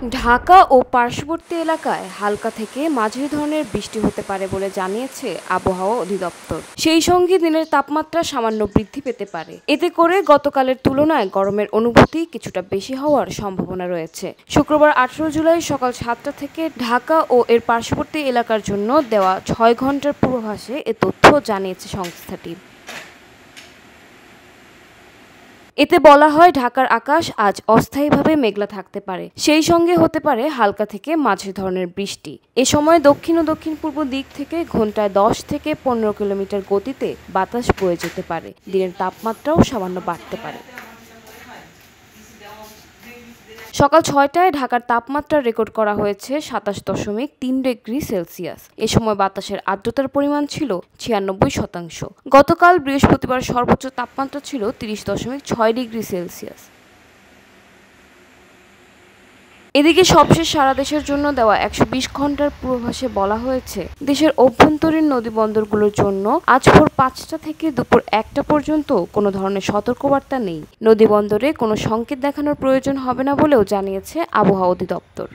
ঢাকা ও পার্শ্ববর্তী এলাকায় হালকা থেকে মাঝারি ধরনের বৃষ্টি হতে পারে বলে জানিয়েছে আবহাওয়া অধিদপ্তর। সেই সঙ্গে দিনের তাপমাত্রা সামান্য বৃদ্ধি পেতে পারে। এতে করে গতকালের তুলনায় গরমের অনুভূতি কিছুটা বেশি হওয়ার সম্ভাবনা রয়েছে। শুক্রবার 18 জুলাই সকাল 7টা থেকে ঢাকা ও এর পার্শ্ববর্তী এলাকার জন্য দেওয়া 6 ঘন্টার পূর্বাভাসে এ তথ্য জানিয়েছে সংস্থাটি। এতে বলা হয়, ঢাকার আকাশ আজ অস্থায়ীভাবে মেঘলা থাকতে পারে, সেই সঙ্গে হতে পারে হালকা থেকে মাঝারি ধরনের বৃষ্টি। এ সময় দক্ষিণ ও দক্ষিণ-পূর্ব দিক থেকে ঘন্টায় 10 থেকে 15 কিলোমিটার গতিতে বাতাস বয়ে যেতে পারে। দিনের তাপমাত্রাও সামান্য বাড়তে পারে। সকাল 6টায় ঢাকার তাপমাত্রা রেকর্ড করা হয়েছে 27.3 ডিগ্রি সেলসিয়াস। এ সময় বাতাসের আর্দ্রতার পরিমাণ ছিল 96%। গতকাল বৃহস্পতিবার সর্বোচ্চ তাপমাত্রা ছিল 30.6 ডিগ্রি সেলসিয়াস। এদিকে সবশেষ সারা দেশের জন্য দেওয়া 120 ঘন্টার পূর্বাভাসে বলা হয়েছে, দেশের অভ্যন্তরীণ নদীবন্দরগুলোর জন্য আজ ভোর 5টা থেকে দুপুর 1টা পর্যন্ত কোনো ধরনের সতর্কবার্তা নেই। নদীবন্দরে কোনো সংকেত দেখানোর প্রয়োজন হবে না বলেও জানিয়েছে আবহাওয়া অধিদপ্তর।